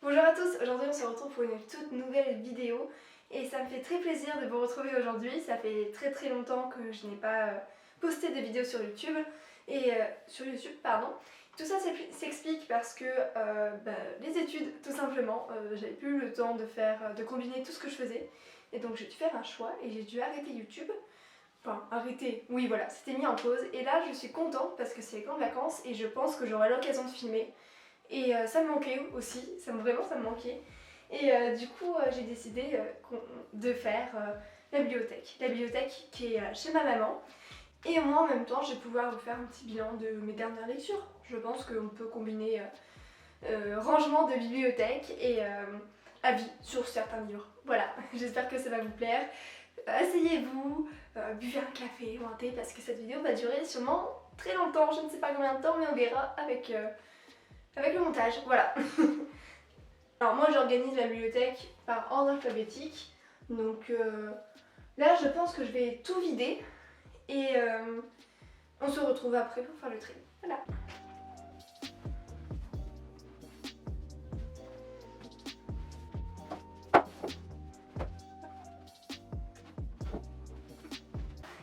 Bonjour à tous, aujourd'hui on se retrouve pour une toute nouvelle vidéo et ça me fait très plaisir de vous retrouver aujourd'hui. Ça fait très longtemps que je n'ai pas posté de vidéos sur YouTube Tout ça s'explique parce que les études tout simplement, j'avais plus le temps de combiner tout ce que je faisais et donc j'ai dû faire un choix et j'ai dû arrêter YouTube. Enfin, arrêter, oui voilà, c'était mis en pause et là je suis contente parce que c'est les grandes vacances et je pense que j'aurai l'occasion de filmer. Et ça me manquait aussi, vraiment ça me manquait. Et du coup j'ai décidé de faire la bibliothèque qui est chez ma maman. Et moi en même temps je vais pouvoir vous faire un petit bilan de mes dernières lectures. Je pense qu'on peut combiner rangement de bibliothèque et avis sur certains livres. Voilà, j'espère que ça va vous plaire. Asseyez-vous, buvez un café ou un thé parce que cette vidéo va durer sûrement très longtemps. Je ne sais pas combien de temps mais on verra avec le montage, voilà. Alors moi j'organise la bibliothèque par ordre alphabétique, donc là je pense que je vais tout vider et on se retrouve après pour faire le tri. Voilà.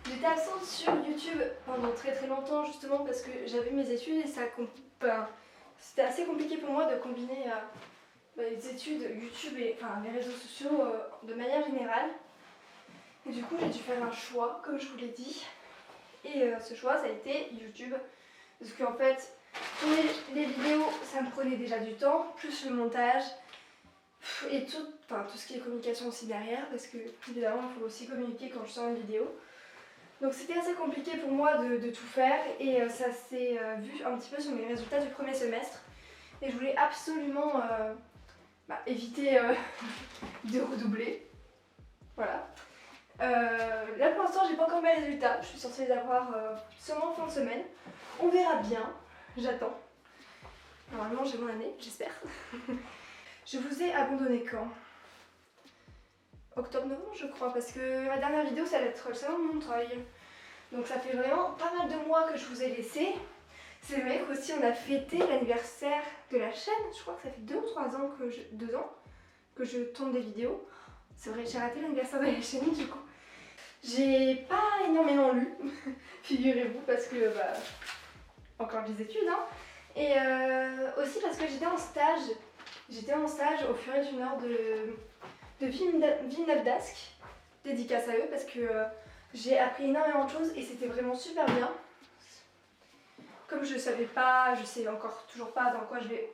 J'étais absente sur YouTube pendant très longtemps justement parce que j'avais mes études et c'était assez compliqué pour moi de combiner les études, YouTube et les réseaux sociaux de manière générale. Et du coup j'ai dû faire un choix comme je vous l'ai dit. Et ce choix ça a été YouTube. Parce qu'en fait tourner les vidéos ça me prenait déjà du temps, plus le montage et tout ce qui est communication aussi derrière. Parce que évidemment il faut aussi communiquer quand je sors une vidéo. Donc c'était assez compliqué pour moi de tout faire et ça s'est vu un petit peu sur mes résultats du premier semestre. Et je voulais absolument éviter de redoubler. Voilà. Là pour l'instant j'ai pas encore mes résultats, je suis censée les avoir sûrement en fin de semaine. On verra bien, j'attends. Normalement j'ai mon année, j'espère. Je vous ai abandonné quand? Octobre-novembre je crois, parce que ma dernière vidéo ça va être le salon de Montreuil. Donc ça fait vraiment pas mal de mois que je vous ai laissé. C'est vrai qu'aussi on a fêté l'anniversaire de la chaîne, je crois que ça fait 2 ou 3 ans que je tourne des vidéos. C'est vrai, j'ai raté l'anniversaire de la chaîne du coup. J'ai pas énormément lu, figurez-vous, parce que encore des études hein. Et aussi parce que j'étais en stage au Furet du Nord de Villeneuve d'Ascq, dédicace à eux parce que j'ai appris énormément de choses et c'était vraiment super bien. Comme je sais encore toujours pas dans quoi je vais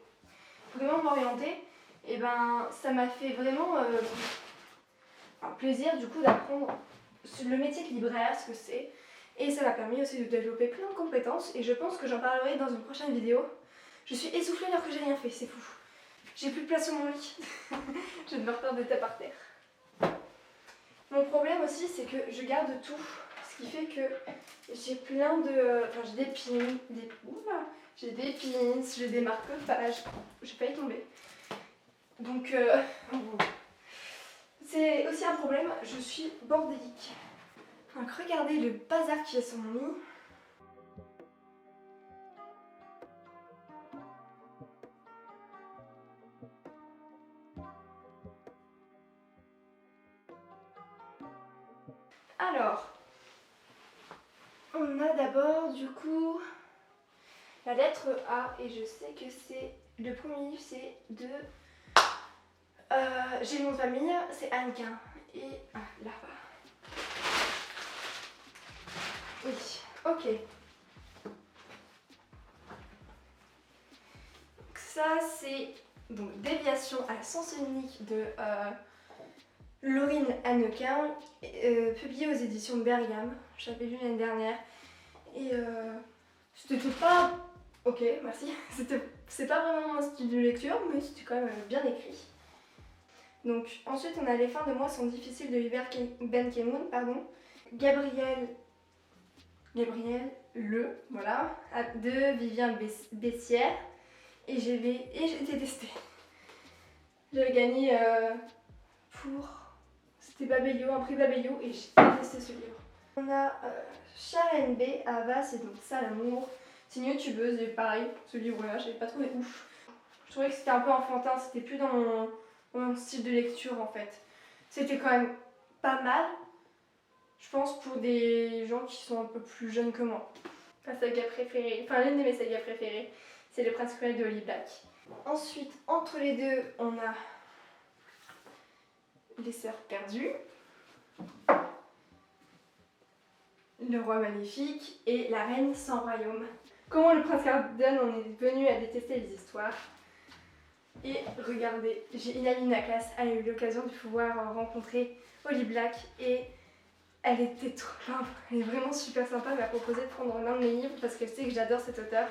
vraiment m'orienter, et ça m'a fait vraiment un plaisir du coup d'apprendre le métier de libraire, ce que c'est. Et ça m'a permis aussi de développer plein de compétences et je pense que j'en parlerai dans une prochaine vidéo. Je suis essoufflée alors que j'ai rien fait, c'est fou. J'ai plus de place sur mon lit. Je vais devoir faire des tas par terre. Mon problème aussi c'est que je garde tout. Ce qui fait que j'ai plein de... j'ai des pins, j'ai des pins, j'ai des marque-pages. J'ai failli tomber. Donc c'est aussi un problème, je suis bordélique. Donc regardez le bazar qui est sur mon lit. Alors, on a d'abord du coup la lettre A et je sais que c'est le premier livre, c'est de j'ai le nom de famille, c'est Annequin et là-bas. Oui, ok. Donc ça c'est donc Déviation à sens unique de Laurine Annequin, publié aux éditions Bergame. J'avais lu l'année dernière et c'était pas... Ok, merci. C'est pas vraiment un style de lecture, mais c'était quand même bien écrit. Donc ensuite on a Les fins de mois sont difficiles de Hubert Benkemoun, pardon. Gabriel Le, voilà, de Vivien Bessière. Et j'ai détesté. J'avais gagné pour... C'était Babelio, un prix Babelio et j'ai détesté ce livre. On on a Sharon B. Ava, c'est donc ça l'amour. C'est une youtubeuse et pareil, ce livre-là, j'avais pas trouvé ouf. Je trouvais que c'était un peu enfantin, c'était plus dans mon style de lecture en fait. C'était quand même pas mal, je pense, pour des gens qui sont un peu plus jeunes que moi. Ma saga préférée, enfin l'une de mes sagas préférées, c'est Le Prince Cruel de Holly Black. Ensuite, entre les deux, on a Les Sœurs Perdues, Le Roi Maléfique et La Reine sans royaume. Comment le Prince Carden en est venu à détester les histoires. Et regardez, j'ai une amie de ma classe, elle a eu l'occasion de pouvoir rencontrer Holly Black et elle était trop, elle est vraiment super sympa, elle m'a proposé de prendre l'un de mes livres parce qu'elle sait que j'adore cet auteur.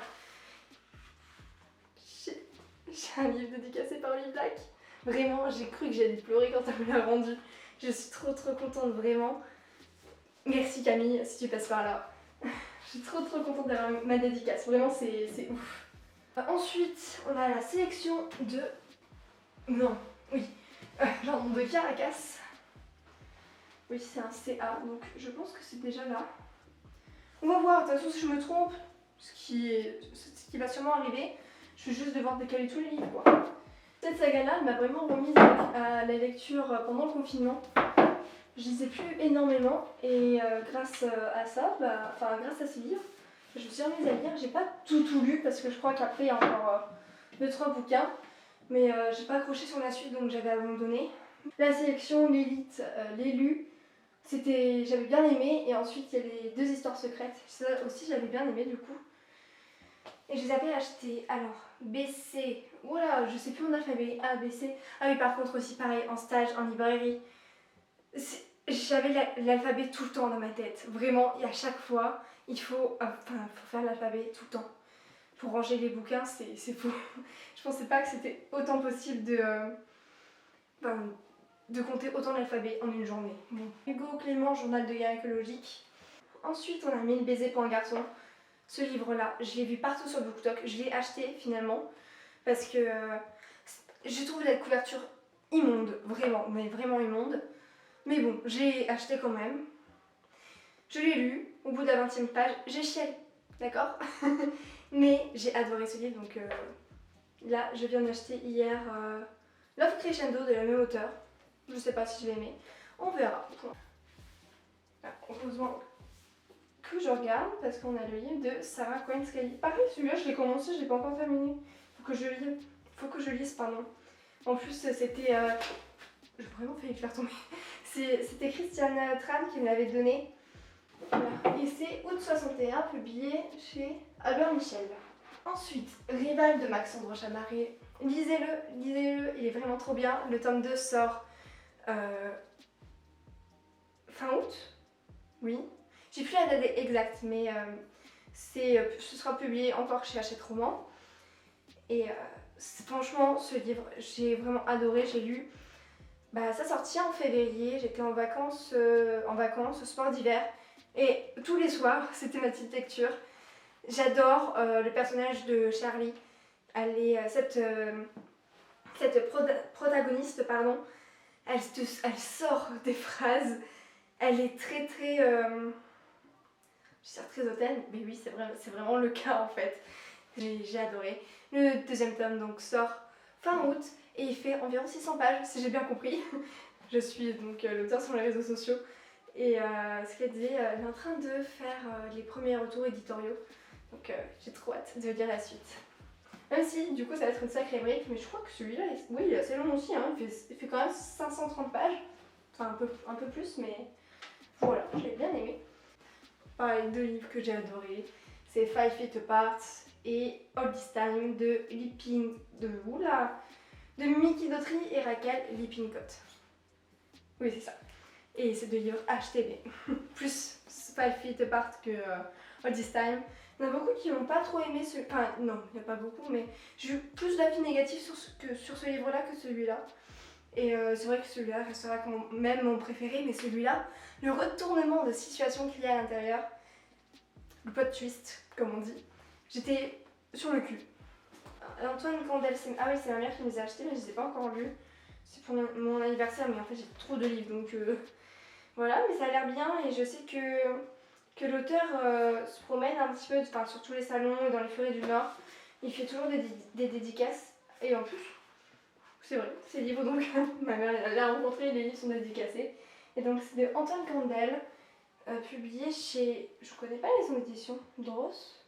J'ai un livre dédicacé par Holly Black. Vraiment, j'ai cru que j'allais pleurer quand elle me l'a rendu. Je suis trop contente, vraiment. Merci Camille, si tu passes par là. Je suis trop contente d'avoir ma dédicace, vraiment c'est ouf. Ensuite, on a la sélection de... Non, oui. Pardon, de Caracas. Oui, c'est un CA, donc je pense que c'est déjà là. On va voir, de toute façon, si je me trompe, ce qui va sûrement arriver, je vais juste devoir décaler tous les livres, quoi. Cette saga-là, elle m'a vraiment remise à la lecture pendant le confinement. Je lisais plus énormément et grâce à ça, grâce à ces livres, je me suis remise à lire. J'ai pas tout lu parce que je crois qu'après il y a encore 2-3 bouquins, mais j'ai pas accroché sur la suite donc j'avais abandonné. La sélection, l'élite, l'élu, j'avais bien aimé et ensuite il y a les 2 histoires secrètes. Ça aussi j'avais bien aimé du coup. Et je les avais achetés. Alors, BC, voilà, je sais plus mon alphabet, A, B, C. Ah oui, par contre aussi pareil, en stage, en librairie. J'avais l'alphabet tout le temps dans ma tête. Vraiment, et à chaque fois, il faut faire l'alphabet tout le temps. Pour ranger les bouquins, c'est fou. Je pensais pas que c'était autant possible de compter autant l'alphabet en une journée. Bon. Hugo Clément, journal de guerre écologique. Ensuite, on a 1000 baisers pour un garçon. Ce livre-là, je l'ai vu partout sur BookTok. Je l'ai acheté finalement parce que je trouve la couverture immonde, vraiment, mais vraiment immonde. Mais bon, j'ai acheté quand même. Je l'ai lu, au bout de la 20e page, j'ai chialé, d'accord. Mais j'ai adoré ce livre, donc là, je viens d'acheter hier Love Crescendo de la même auteure. Je sais pas si je vais aimer, on verra. Heureusement que je regarde, parce qu'on a le livre de Sarah Cohen Scully. Pareil, celui-là, je l'ai commencé, je l'ai pas encore terminé. Faut que je lise, pardon. En plus, c'était... J'ai vraiment failli le faire tomber. C'était Christiane Tran qui me l'avait donné. Voilà. Et c'est août 61, publié chez Albert Michel. Ensuite, Rival de Maxandre Chamarré. Lisez-le, il est vraiment trop bien. Le tome 2 sort fin août. Oui. J'ai plus la date exacte, mais ce sera publié encore chez Hachette Roman. Et franchement, ce livre, j'ai vraiment adoré, j'ai lu. Ça sortit en février, j'étais en vacances au sport d'hiver. Et tous les soirs, c'était ma petite lecture. J'adore le personnage de Charlie. Elle est, cette protagoniste, pardon, elle sort des phrases. Elle est très... je suis très hautaine, mais oui, c'est vraiment le cas en fait. J'ai adoré. Le deuxième tome donc sort fin août et il fait environ 600 pages, si j'ai bien compris. Je suis donc l'auteur sur les réseaux sociaux. Et ce qu'elle disait, elle est en train de faire les premiers retours éditoriaux. Donc j'ai trop hâte de lire la suite. Même si du coup ça va être une sacrée brique, mais je crois que celui-là, oui, il est assez long aussi, hein. Il fait quand même 530 pages. Enfin un peu plus, mais voilà, je l'ai bien aimé. Pareil, 2 livres que j'ai adorés, c'est 5 Feet Apart et All This Time de Miki Dautry et Raquel Lippincott. Oui, c'est ça. Et c'est 2 livres achetés, plus 5 Feet Apart que All This Time. Il y en a beaucoup qui n'ont pas trop aimé ce... Enfin, non, il n'y a pas beaucoup, mais j'ai eu plus d'avis négatifs sur ce livre-là que celui-là. Et c'est vrai que celui-là restera même mon préféré, mais celui-là, le retournement de situation qu'il y a à l'intérieur, le plot twist, comme on dit, j'étais sur le cul. Antoine Candel, ah oui, c'est ma mère qui me les a achetés, mais je ne les ai pas encore lus. C'est pour mon anniversaire, mais en fait j'ai trop de livres, donc voilà, mais ça a l'air bien et je sais que que l'auteur se promène un petit peu sur tous les salons et dans les forêts du Nord. Il fait toujours des dédicaces. Et en plus, c'est vrai, ces livres, donc ma mère l'a rencontré, les livres sont dédicacés. Et donc c'est de Antoine Candel, publié chez, je connais pas les maisons d'édition, Dross.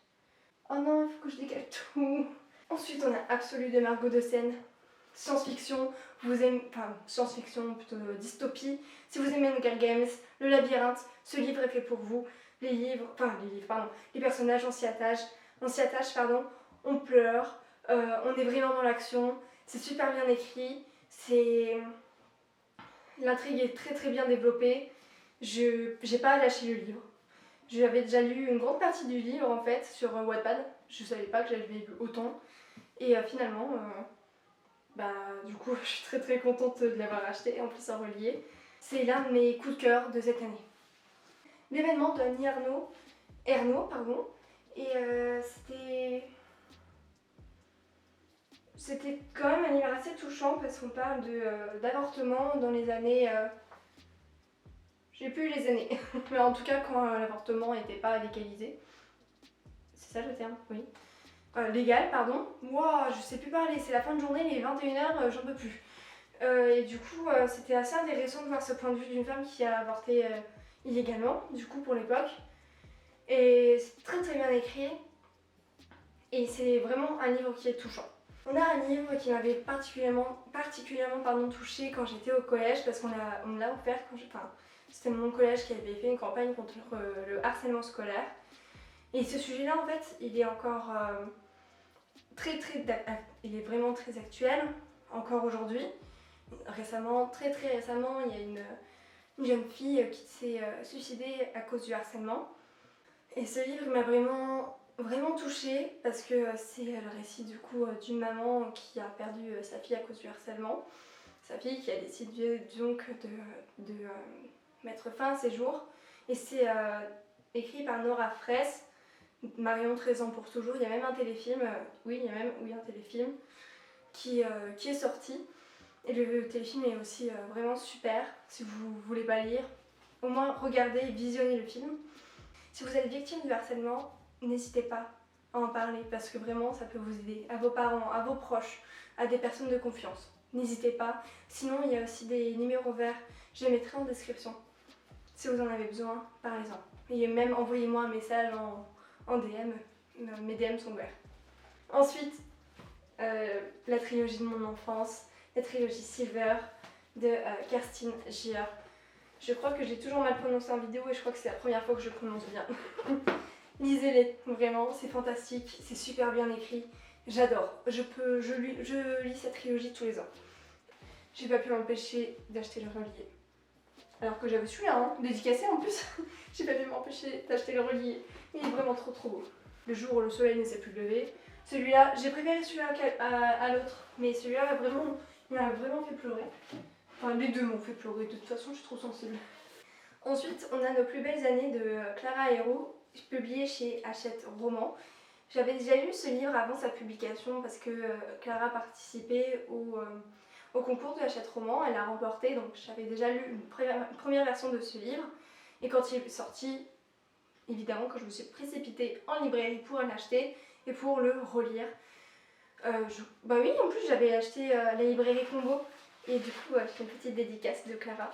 Oh non, il faut que je décale tout. Ensuite, on a Absolu de Margot de Seine. Science-fiction, vous aimez, enfin science-fiction, plutôt dystopie. Si vous aimez Hunger Games, Le Labyrinthe, ce livre est fait pour vous. Les personnages, on s'y attache, on pleure, on est vraiment dans l'action. C'est super bien écrit, l'intrigue est très très bien développée. J'ai pas lâché le livre. J'avais déjà lu une grande partie du livre en fait sur Wattpad. Je savais pas que j'avais lu autant. Et finalement, du coup, je suis très très contente de l'avoir acheté, en plus en relié. C'est l'un de mes coups de cœur de cette année. L'événement de Annie Ernaux, et c'était quand même un livre assez touchant parce qu'on parle d'avortement dans les années... j'ai plus les années, mais en tout cas quand l'avortement n'était pas légalisé. C'est ça le terme, oui. Légal, pardon. Moi, je sais plus parler, c'est la fin de journée, les 21h, j'en peux plus. Et du coup, c'était assez intéressant de voir ce point de vue d'une femme qui a avorté illégalement, du coup, pour l'époque. Et c'est très très bien écrit. Et c'est vraiment un livre qui est touchant. On a un livre qui m'avait particulièrement touchée quand j'étais au collège, parce qu'on me l'a offert quand c'était mon collège qui avait fait une campagne contre le harcèlement scolaire. Et ce sujet-là, en fait, il est encore il est vraiment très actuel, encore aujourd'hui. Très récemment, il y a une jeune fille qui s'est suicidée à cause du harcèlement. Et ce livre m'a vraiment touchée parce que c'est le récit du coup d'une maman qui a perdu sa fille à cause du harcèlement. Sa fille qui a décidé donc de mettre fin à ses jours. Et c'est écrit par Nora Fraisse, Marion 13 ans pour toujours. Il y a même un téléfilm, un téléfilm qui est sorti. Et le téléfilm est aussi vraiment super. Si vous ne voulez pas lire, au moins regardez et visionnez le film. Si vous êtes victime du harcèlement, n'hésitez pas à en parler parce que vraiment ça peut vous aider, à vos parents, à vos proches, à des personnes de confiance. N'hésitez pas. Sinon, il y a aussi des numéros verts, je les mettrai en description. Si vous en avez besoin, parlez-en. Et même envoyez-moi un message en DM, mes DM sont ouverts. Ensuite, la trilogie de mon enfance, la trilogie Silver de Kerstin Gier. Je crois que j'ai toujours mal prononcé en vidéo et je crois que c'est la première fois que je prononce bien. Lisez-les, vraiment, c'est fantastique, c'est super bien écrit. J'adore, je lis cette trilogie tous les ans. J'ai pas pu m'empêcher d'acheter le relié. Alors que j'avais celui-là, dédicacé en plus. J'ai pas pu m'empêcher d'acheter le relié. Il est vraiment trop beau. Le jour où le soleil ne s'est plus levé. Celui-là, j'ai préféré celui-là à l'autre. Mais celui-là, il m'a vraiment fait pleurer. Enfin, les deux m'ont fait pleurer, de toute façon, je suis trop sensible. Ensuite, on a Nos plus belles années de Clara Hérault, publié chez Hachette Roman. J'avais déjà lu ce livre avant sa publication parce que Clara participait au concours de Hachette Roman. Elle a remporté, donc j'avais déjà lu une première version de ce livre. Et quand il est sorti, évidemment, quand je me suis précipitée en librairie pour l'acheter et pour le relire. Oui, en plus, j'avais acheté la librairie Combo. Et du coup, je fais une petite dédicace de Clara.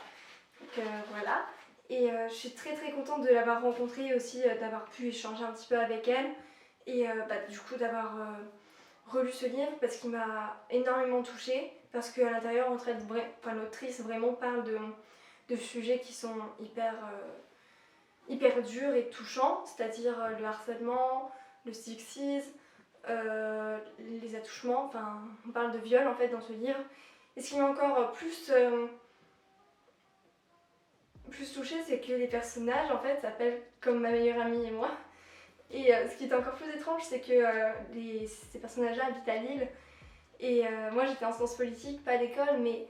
Donc voilà. Et je suis très contente de l'avoir rencontrée et aussi d'avoir pu échanger un petit peu avec elle. Et du coup d'avoir relu ce livre parce qu'il m'a énormément touchée. Parce qu'à l'intérieur, l'autrice vraiment parle de sujets qui sont hyper durs et touchants. C'est-à-dire le harcèlement, le sexisme, les attouchements. Enfin, on parle de viol en fait dans ce livre. Et ce qui m'a encore plus touchée, c'est que les personnages en fait s'appellent comme ma meilleure amie et moi. Et ce qui est encore plus étrange, c'est que ces personnages-là habitent à Lille. Et moi j'étais en sciences politiques, pas à l'école, mais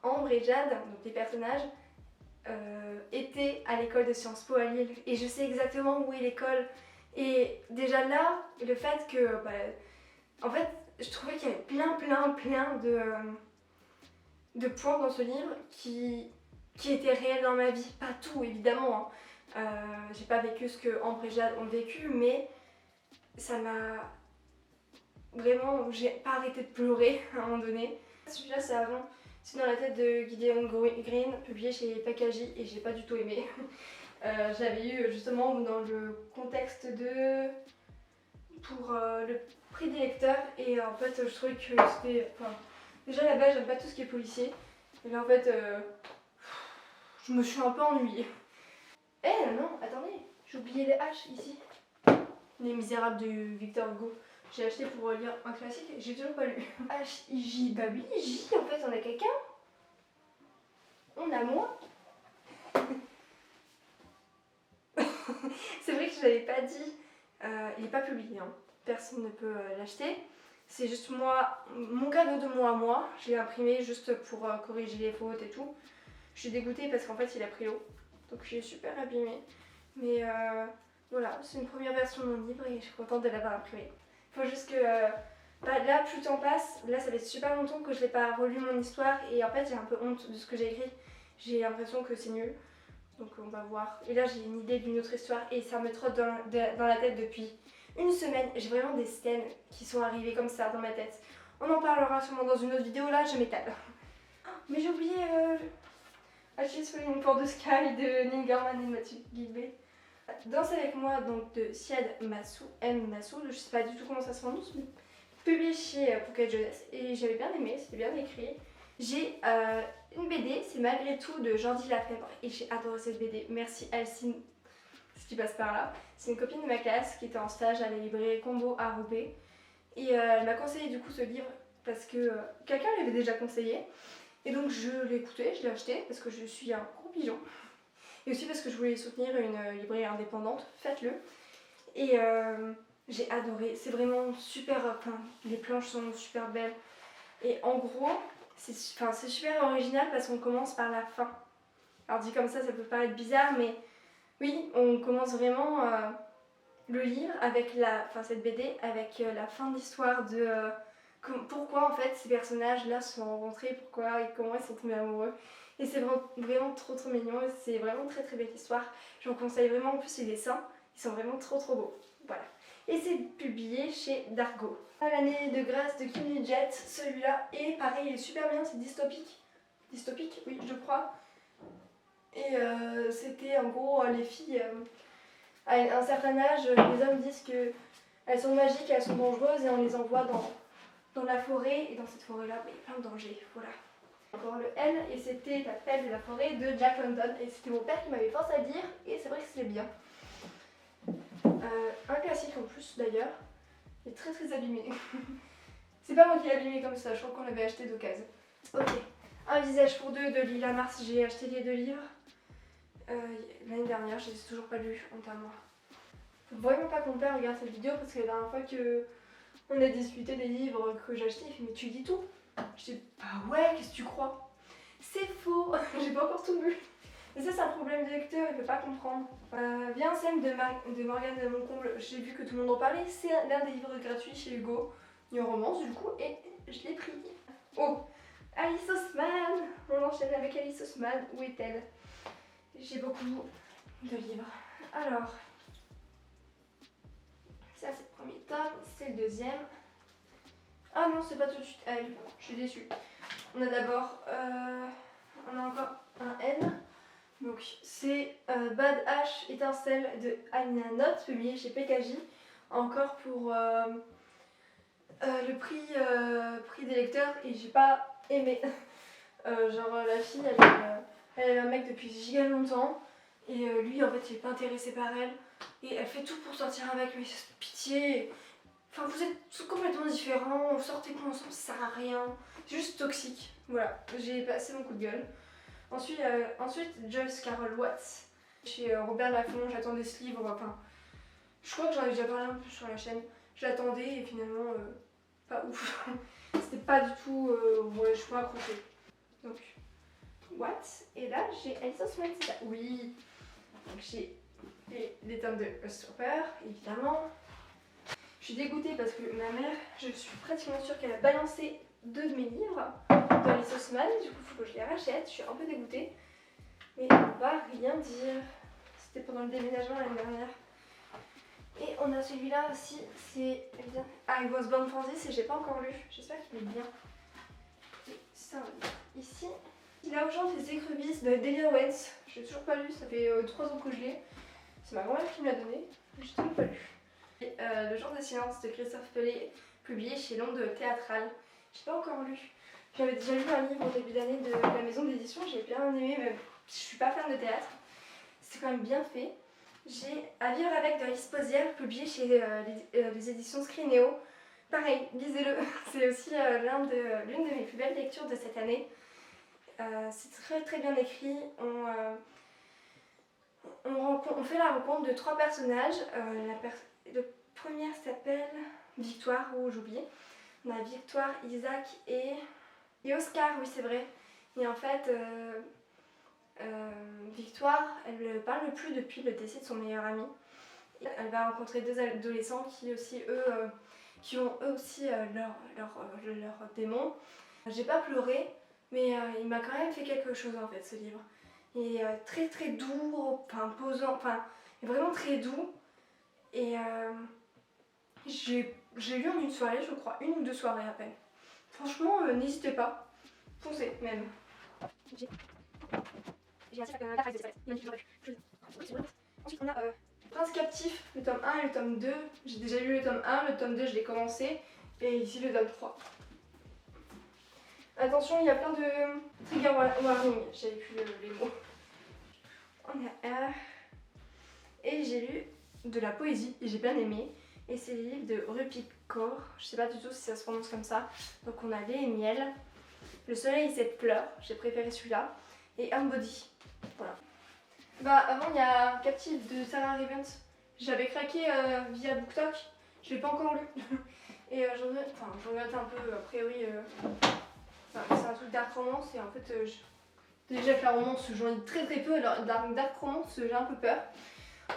Ambre et Jade, donc les personnages, étaient à l'école de Sciences Po à Lille. Et je sais exactement où est l'école. Et déjà là, le fait que... en fait, je trouvais qu'il y avait plein de points dans ce livre qui étaient réels dans ma vie. Pas tout, évidemment. J'ai pas vécu ce que Ambre et Jade ont vécu, mais ça m'a vraiment, j'ai pas arrêté de pleurer à un moment donné. Celui-là c'est avant, c'est dans la tête de Gideon Green, publié chez Pakaji, et j'ai pas du tout aimé. J'avais eu justement dans le contexte de pour le prix des lecteurs, et en fait je trouvais que c'était, enfin, déjà là-bas j'aime pas tout ce qui est policier, et là en fait je me suis un peu ennuyée. Eh non, attendez, j'ai oublié les H ici. Les Misérables de Victor Hugo. J'ai acheté pour lire un classique et j'ai toujours pas lu. H-I-J, bah oui, J en fait on a quelqu'un. On a moi. C'est vrai que je l'avais pas dit. Il n'est pas publié, hein. Personne ne peut l'acheter. C'est juste moi, mon cadeau de moi à moi. Je l'ai imprimé juste pour corriger les fautes et tout. Je suis dégoûtée parce qu'en fait il a pris l'eau. Donc je suis super abîmée. Mais voilà, c'est une première version de mon livre et je suis contente de l'avoir imprimé. Il faut juste que là, plus le temps passe, là ça fait super longtemps que je n'ai pas relu mon histoire et en fait j'ai un peu honte de ce que j'ai écrit. J'ai l'impression que c'est nul. Donc on va voir. Et là j'ai une idée d'une autre histoire et ça me trotte dans la tête depuis une semaine. J'ai vraiment des scènes qui sont arrivées comme ça dans ma tête. On en parlera sûrement dans une autre vidéo, là je m'étale. Mais j'ai oublié Achilles Falling for the Sky de Neil Gaiman et Matthew Gilbey. Danse avec moi donc de Siad M. Masoud, je sais pas du tout comment ça se prononce, mais publié chez Pocket Jeunesse et j'avais bien aimé, c'était bien écrit. J'ai une BD, c'est Malgré tout de Jordi Lafèvre et j'ai adoré cette BD. Merci Alcine si tu passes par là. C'est une copine de ma classe qui était en stage à la librairie Combo à Roubaix et elle m'a conseillé du coup ce livre parce que quelqu'un l'avait déjà conseillé. Et donc je l'ai écouté, je l'ai acheté parce que je suis un gros pigeon. Et aussi parce que je voulais soutenir une librairie indépendante, faites-le. Et j'ai adoré, c'est vraiment super, enfin, les planches sont super belles. Et en gros, c'est super original parce qu'on commence par la fin. Alors dit comme ça peut paraître bizarre, mais oui, on commence vraiment le livre avec cette BD avec la fin de l'histoire de... pourquoi en fait ces personnages là sont rencontrés, pourquoi et comment ils sont tombés amoureux. Et c'est vraiment trop mignon, c'est vraiment très belle histoire. Je vous conseille vraiment, en plus les dessins, ils sont vraiment trop beaux. Voilà. Et c'est publié chez Dargo. L'année de grâce de Kim Lee-jet, celui-là, et pareil, il est super bien, c'est dystopique. Dystopique, oui, je crois. Et c'était en gros les filles, à un certain âge, les hommes disent qu'elles sont magiques, elles sont dangereuses et on les envoie dans la forêt, et dans cette forêt-là, il y a plein de dangers, voilà. Encore le L, et c'était La Fête de la forêt de Jack London, et c'était mon père qui m'avait forcé à lire, et c'est vrai que c'était bien. Un classique en plus d'ailleurs, il est très abîmé. C'est pas moi qui l'ai abîmé comme ça, je crois qu'on l'avait acheté d'occasion. Ok, Un visage pour deux de Lila Mars, j'ai acheté les 2 livres. L'année dernière, je les ai toujours pas lus, honte à moi. Faut vraiment pas que mon père regarde cette vidéo parce que la dernière fois que on a discuté des livres que j'ai achetés, il fait mais tu lis tout? Je dis bah ouais, qu'est-ce que tu crois? C'est faux, j'ai pas encore tout lu. Et ça c'est un problème de lecteur, il peut pas comprendre. Bien Sam de Morgane de Moncomble, j'ai vu que tout le monde en parlait, c'est l'un des livres gratuits chez Hugo, New Romance du coup, et je l'ai pris. Oh, Alice Oseman, on enchaîne avec Alice Oseman, où est-elle? J'ai beaucoup de livres. Alors, ça c'est le premier tome, c'est le deuxième. Ah non, c'est pas tout de suite elle, je suis déçue. On a d'abord, on a encore un N. Donc c'est Bad H Étincelle de Alina Note, publié chez PKJ. Encore pour le prix des lecteurs, et j'ai pas aimé. Genre la fille, elle avait un mec depuis giga longtemps. Et lui en fait il est pas intéressé par elle. Et elle fait tout pour sortir avec lui, pitié. Enfin vous êtes complètement différents, sortez pas ensemble, ça sert à rien. C'est juste toxique. Voilà, j'ai passé mon coup de gueule. Ensuite Joyce Carol Watts. Chez Robert Laffont, j'attendais ce livre, enfin... Je crois que j'en avais déjà parlé un peu sur la chaîne. Je l'attendais et finalement, pas ouf. C'était pas du tout... ouais, je suis pas accrochée. Donc, Watts. Et là, j'ai Elsa Smith. Oui. Donc j'ai les tomes de Stropper, évidemment. Je suis dégoûtée parce que ma mère, je suis pratiquement sûre qu'elle a balancé 2 de mes livres d'Alice Oseman. Du coup, il faut que je les rachète. Je suis un peu dégoûtée. Mais on va rien dire. C'était pendant le déménagement l'année dernière. Et on a celui-là aussi, c'est I Was Born for This et j'ai pas encore lu. J'espère qu'il est bien. Et ça, ici. La Urgence des écrevisses de Delia Owens. Je l'ai toujours pas lu, ça fait 3 ans que je l'ai. C'est ma grand-mère qui me l'a donné, j'ai toujours pas lu. Et, Le Jour des silences de Christophe Pellet, publié chez L'Onde Théâtrale. J'ai pas encore lu. J'avais déjà lu un livre au début d'année de la maison d'édition, j'ai bien aimé, mais je suis pas fan de théâtre. C'est quand même bien fait. J'ai À vivre avec de Alice Posière, publié chez les éditions Scrinéo. Pareil, lisez-le, c'est aussi l'une de mes plus belles lectures de cette année. C'est très très bien écrit. On fait la rencontre de 3 personnages. Le premier s'appelle Victoire, ou j'ai oublié. On a Victoire, Isaac et Oscar, oui c'est vrai. Et en fait, Victoire, elle ne parle plus depuis le décès de son meilleur ami. Et elle va rencontrer 2 adolescents qui ont eux aussi leur démon. J'ai pas pleuré, mais il m'a quand même fait quelque chose en fait ce livre. Il est très très doux, enfin posant, enfin vraiment très doux. Et j'ai lu en une soirée, je crois, 1 ou 2 soirées à peine. Franchement, n'hésitez pas, foncez même. J'ai un la phrase de Ensuite on a Prince captif, le tome 1 et le tome 2. J'ai déjà lu le tome 1, le tome 2 je l'ai commencé, et ici le tome 3. Attention, il y a plein de trigger warning, j'avais plus les mots. On a et j'ai lu de la poésie et j'ai bien aimé. Et c'est les livres de Rupikor, je sais pas du tout si ça se prononce comme ça. Donc on a Lait et miel, Le soleil et cette fleur, j'ai préféré celui-là, et Un body. Voilà. Bah avant il y a Captive de Sarah Rivens. J'avais craqué via BookTok, je l'ai pas encore lu. Et j'en regrette un peu, a priori. C'est un truc dark romance et en fait déjà que la romance j'en lis très très peu, alors dark romance j'ai un peu peur.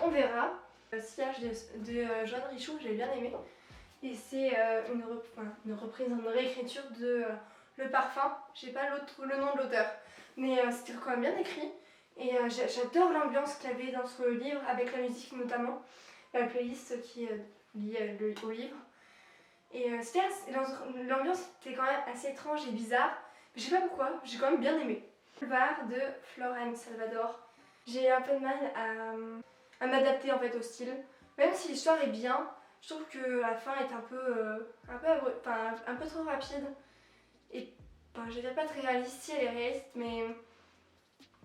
On verra. Sillage de Joanne Richoux, j'ai bien aimé. Et c'est une reprise, une réécriture de Le Parfum. J'ai pas le nom de l'auteur, mais c'était quand même bien écrit. Et j'adore l'ambiance qu'il y avait dans ce livre, avec la musique notamment, la playlist qui est liée au livre. Et l'ambiance était quand même assez étrange et bizarre, mais je sais pas pourquoi, j'ai quand même bien aimé. Boulevard de Florence Salvador. J'ai un peu de mal à m'adapter en fait au style, même si l'histoire est bien. Je trouve que la fin est un peu trop rapide et je dirais pas très réaliste, si elle est réaliste, mais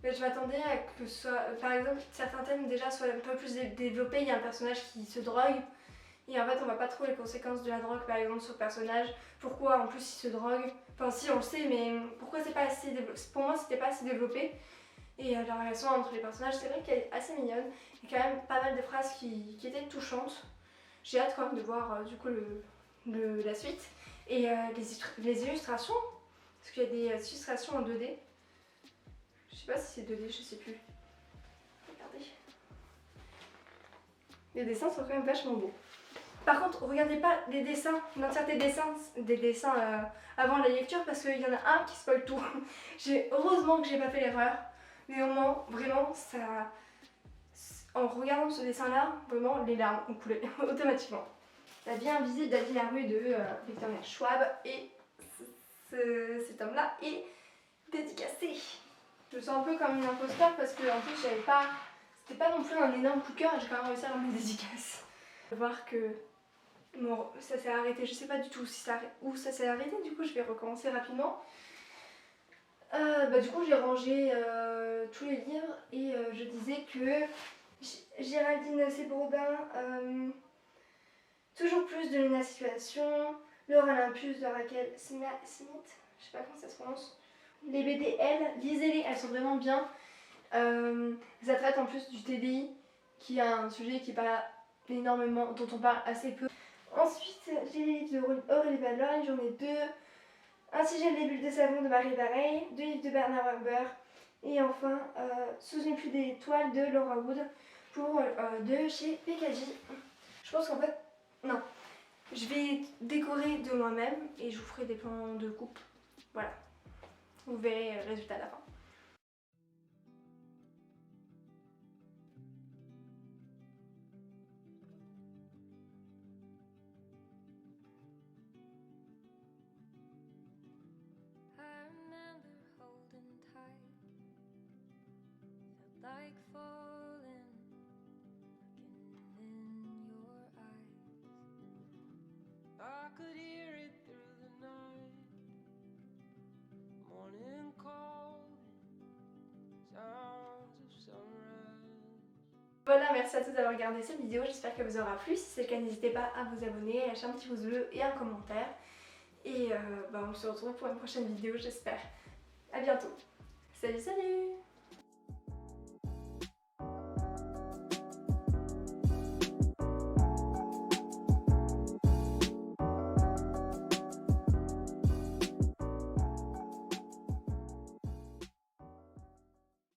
je m'attendais à que ce soit, par exemple, certains thèmes déjà soient un peu plus développés. Il y a un personnage qui se drogue et en fait on voit pas trop les conséquences de la drogue par exemple sur le personnage. Pourquoi en plus il se drogue, enfin si on le sait, mais pourquoi c'est pas assez développé. Pour moi c'était pas assez développé. Et la relation entre les personnages, c'est vrai qu'elle est assez mignonne. Il y a quand même pas mal de phrases qui étaient touchantes. J'ai hâte quand même de voir du coup la suite. Et les illustrations, parce qu'il y a des illustrations en 2D. Je sais pas si c'est 2D, je sais plus. Regardez. Les dessins sont quand même vachement beaux. Par contre, regardez pas les dessins, l'entièreté des dessins avant la lecture, parce qu'il y en a un qui spoil tout. Heureusement que j'ai pas fait l'erreur. Mais au moins, vraiment, en regardant ce dessin-là, vraiment, les larmes ont coulé automatiquement. La vie invisible d'Ali Larue de Victoria Schwab, et cet homme-là est dédicacé. Je me sens un peu comme une imposteur parce que en plus, c'était pas non plus un énorme coup de cœur et j'ai quand même réussi à avoir mes dédicaces. Je vais voir que ça s'est arrêté, je sais pas du tout où ça s'est arrêté, du coup je vais recommencer rapidement. Du coup j'ai rangé tous les livres et je disais que Géraldine Sebourdin, toujours plus de Lena Situation, Laura Limpus de Raquel Smith, je sais pas comment ça se prononce. Les BD, lisez-les, elles sont vraiment bien. Ça traite en plus du TDI, qui est un sujet dont on parle assez peu. Ensuite, j'ai les livres d'Aurélie Valogne, j'en ai 2. Ainsi j'ai les bulles de savon de Marie Bareil, 2 livres de Bernard Werber. Et enfin, Sous une pluie d'étoiles de Laura Wood, de chez PKJ. Je pense qu'en fait, non. Je vais décorer de moi-même et je vous ferai des plans de coupe. Voilà. Vous verrez le résultat à la fin. Voilà, merci à tous d'avoir regardé cette vidéo, j'espère qu'elle vous aura plu. Si c'est le cas, n'hésitez pas à vous abonner, à lâcher un petit pouce bleu et un commentaire. Et on se retrouve pour une prochaine vidéo, j'espère. À bientôt. Salut, salut!